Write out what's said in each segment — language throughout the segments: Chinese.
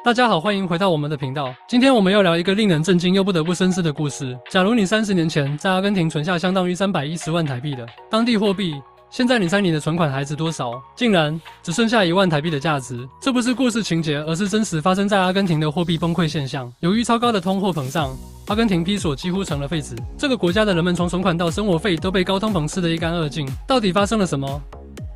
大家好，欢迎回到我们的频道。今天我们要聊一个令人震惊又不得不深思的故事。假如你30年前在阿根廷存下相当于310万台币的当地货币，现在你猜你的存款还值多少？竟然只剩下1万台币的价值。这不是故事情节，而是真实发生在阿根廷的货币崩溃现象。由于超高的通货膨胀，阿根廷披索几乎成了废纸。这个国家的人们从存款到生活费都被高通膨吃得一干二净。到底发生了什么？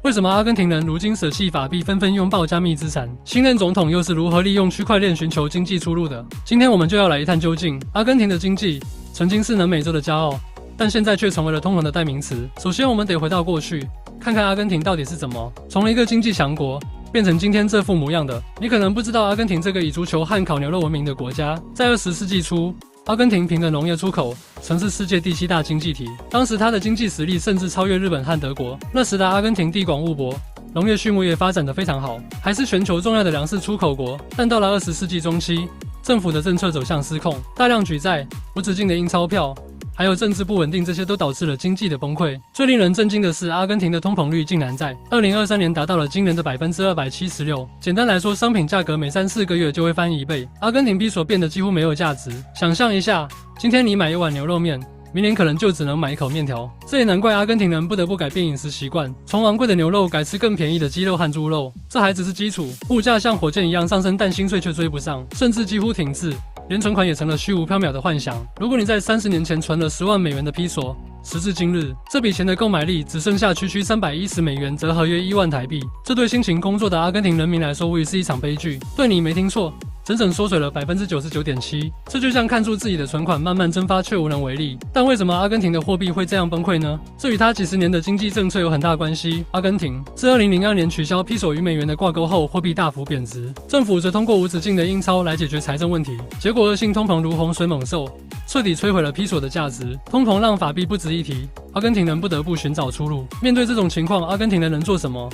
为什么阿根廷人如今舍弃法币，纷纷拥抱加密资产？新任总统又是如何利用区块链寻求经济出路的？今天我们就要来一探究竟。阿根廷的经济曾经是南美洲的骄傲，但现在却成为了通膨的代名词。首先，我们得回到过去，看看阿根廷到底是怎么从一个经济强国变成今天这副模样的。你可能不知道，阿根廷这个以足球和烤牛肉闻名的国家，在20世纪初，阿根廷凭着农业出口曾是世界第7大经济体，当时它的经济实力甚至超越日本和德国。那时的阿根廷地广物博，农业畜牧业发展得非常好，还是全球重要的粮食出口国。但到了20世纪中期，政府的政策走向失控，大量举债、无止境的印钞票，还有政治不稳定，这些都导致了经济的崩溃。最令人震惊的是，阿根廷的通膨率竟然在2023年达到了惊人的276%。简单来说，商品价格每3-4个月就会翻1倍，阿根廷比索变得几乎没有价值。想象一下，今天你买一碗牛肉面，明年可能就只能买一口面条。这也难怪阿根廷人不得不改变饮食习惯，从昂贵的牛肉改吃更便宜的鸡肉和猪肉。这还只是基础，物价像火箭一样上升，但薪水却追不上，甚至几乎停滞。连存款也成了虚无缥缈的幻想。如果你在30年前存了10万美元的披索，时至今日，这笔钱的购买力只剩下区310美元，折合约1万台币。这对辛勤工作的阿根廷人民来说，无疑是一场悲剧。对，你没听错，整整缩水了99.7%。这就像看住自己的存款慢慢蒸发，却无能为力。但为什么阿根廷的货币会这样崩溃呢？这与它几十年的经济政策有很大关系。阿根廷自2002年取消披索与美元的挂钩后，货币大幅贬值，政府则通过无止境的印钞来解决财政问题。结果恶性通膨如洪水猛兽，彻底摧毁了披索的价值。通膨让法币不值一提，阿根廷人不得不寻找出路。面对这种情况，阿根廷人能做什么？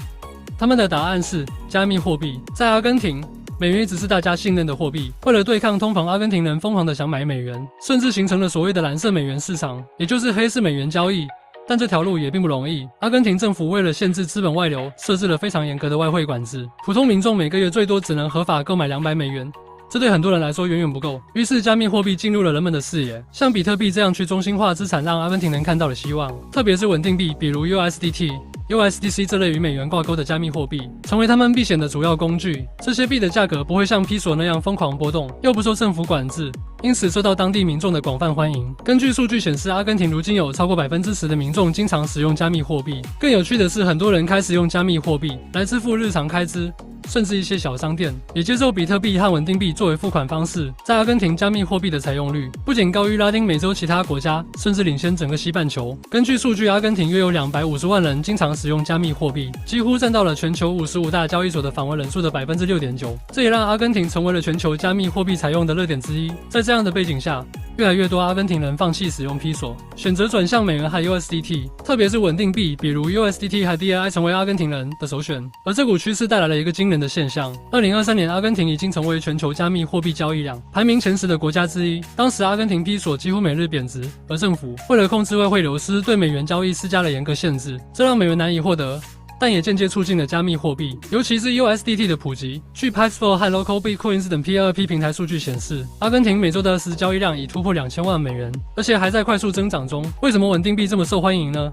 他们的答案是加密货币。在阿根廷，美元一直是大家信任的货币。为了对抗通膨，阿根廷人疯狂地想买美元，甚至形成了所谓的蓝色美元市场，也就是黑市美元交易。但这条路也并不容易。阿根廷政府为了限制资本外流，设置了非常严格的外汇管制，普通民众每个月最多只能合法购买200美元。这对很多人来说远远不够，于是加密货币进入了人们的视野。像比特币这样去中心化资产，让阿根廷人看到了希望，特别是稳定币，比如 USDT、USDC 这类与美元挂钩的加密货币，成为他们避险的主要工具。这些币的价格不会像披索那样疯狂波动，又不受政府管制，因此受到当地民众的广泛欢迎。根据数据显示，阿根廷如今有超过10%的民众经常使用加密货币。更有趣的是，很多人开始用加密货币来支付日常开支，甚至一些小商店也接受比特币和稳定币作为付款方式。在阿根廷，加密货币的采用率不仅高于拉丁美洲其他国家，甚至领先整个西半球。根据数据，阿根廷约有250万人经常使用加密货币，几乎占到了全球55大交易所的访问人数的6.9%。这也让阿根廷成为了全球加密货币采用的热点之一。在这样的背景下，越来越多阿根廷人放弃使用披索，选择转向美元和 USDT， 特别是稳定币，比如 USDT 和 DAI 成为阿根廷人的首选。而这股趋势带来了一个惊人的现象：2023年，阿根廷已经成为全球加密货币交易量排名前10的国家之一。当时，阿根廷披索几乎每日贬值，而政府为了控制外汇流失，对美元交易施加了严格限制，这让美元难以获得，但也间接促进了加密货币，尤其是 USDT 的普及。据 Paxful 和 Local Bitcoins 等 P2P 平台数据显示，阿根廷每周的20交易量已突破2000万美元，而且还在快速增长中。为什么稳定币这么受欢迎呢？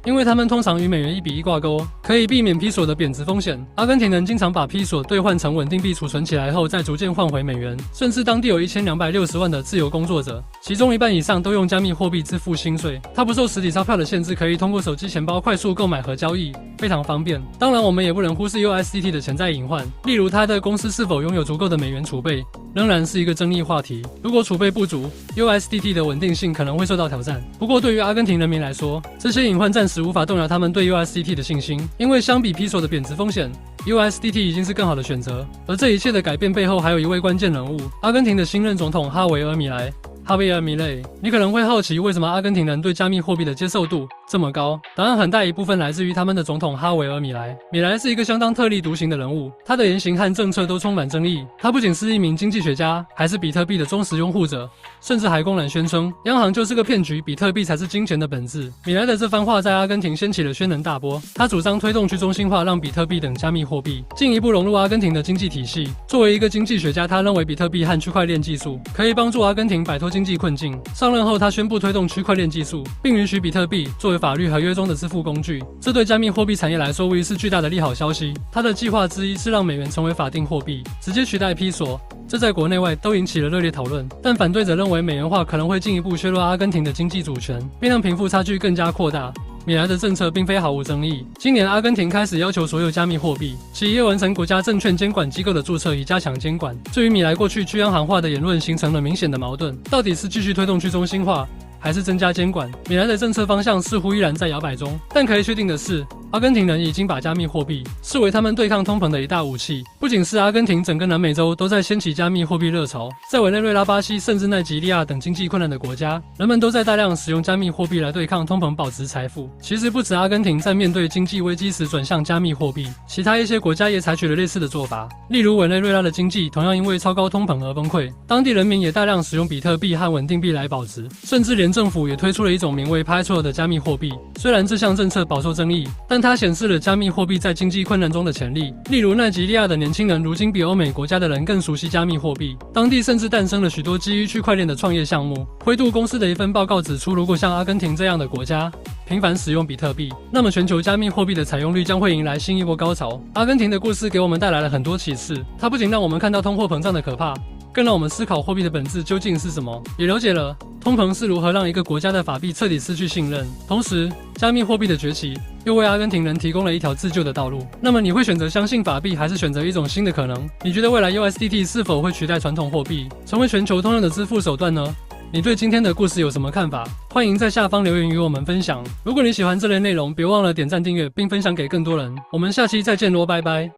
因为它们通常与美元1:1挂钩，可以避免披索的贬值风险。阿根廷人经常把披索兑换成稳定币储存起来后，再逐渐换回美元。甚至当地有1260万的自由工作者，其中1半以上都用加密货币支付薪水。它不受实体钞票的限制，可以通过手机钱包快速购买和交易，非常方便。当然，我们也不能忽视 USDT 的潜在隐患，例如它的公司是否拥有足够的美元储备，仍然是一个争议话题。如果储备不足， USDT 的稳定性可能会受到挑战。不过，对于阿根廷人民来说，这些隐患暂时无法动摇他们对 USDT 的信心，因为相比披索的贬值风险， USDT 已经是更好的选择。而这一切的改变背后还有一位关键人物，阿根廷的新任总统哈维尔米莱。哈维尔·米雷。你可能会好奇，为什么阿根廷人对加密货币的接受度这么高？答案很大一部分来自于他们的总统哈维尔·米莱。米莱是一个相当特立独行的人物，他的言行和政策都充满争议。他不仅是一名经济学家，还是比特币的忠实拥护者，甚至还公然宣称央行就是个骗局，比特币才是金钱的本质。米莱的这番话在阿根廷掀起了轩然大波。他主张推动去中心化，让比特币等加密货币进一步融入阿根廷的经济体系。作为一个经济学家，他认为比特币和区块链技术可以帮助阿根廷摆脱经济困境。上任后，他宣布推动区块链技术，并允许比特币作为法律合约中的支付工具。这对加密货币产业来说无疑是巨大的利好消息。他的计划之一是让美元成为法定货币，直接取代披索。这在国内外都引起了热烈讨论，但反对者认为美元化可能会进一步削弱阿根廷的经济主权，并让贫富差距更加扩大。米莱的政策并非毫无争议。今年，阿根廷开始要求所有加密货币企业完成国家证券监管机构的注册，以加强监管。这与米莱过去去央行化的言论形成了明显的矛盾。到底是继续推动去中心化，还是增加监管？米莱的政策方向似乎依然在摇摆中。但可以确定的是，阿根廷人已经把加密货币视为他们对抗通膨的一大武器。不仅是阿根廷，整个南美洲都在掀起加密货币热潮。在委内瑞拉、巴西甚至奈及利亚等经济困难的国家，人们都在大量使用加密货币来对抗通膨，保值财富。其实不止阿根廷在面对经济危机时转向加密货币，其他一些国家也采取了类似的做法。例如，委内瑞拉的经济同样因为超高通膨而崩溃，当地人民也大量使用比特币和稳定币来保值，甚至连政府也推出了一种名为 Petro 的加密货币。虽然这项政策饱受争议，但它显示了加密货币在经济困难中的潜力。例如，奈及利亚的年轻人如今比欧美国家的人更熟悉加密货币，当地甚至诞生了许多基于区块链的创业项目。灰度公司的一份报告指出，如果像阿根廷这样的国家频繁使用比特币，那么全球加密货币的采用率将会迎来新一波高潮。阿根廷的故事给我们带来了很多启示，它不仅让我们看到通货膨胀的可怕，更让我们思考货币的本质究竟是什么，也了解了通膨是如何让一个国家的法币彻底失去信任。同时，加密货币的崛起又为阿根廷人提供了一条自救的道路。那么你会选择相信法币，还是选择一种新的可能？你觉得未来 USDT 是否会取代传统货币，成为全球通用的支付手段呢？你对今天的故事有什么看法？欢迎在下方留言与我们分享。如果你喜欢这类内容，别忘了点赞、订阅并分享给更多人。我们下期再见咯，拜拜。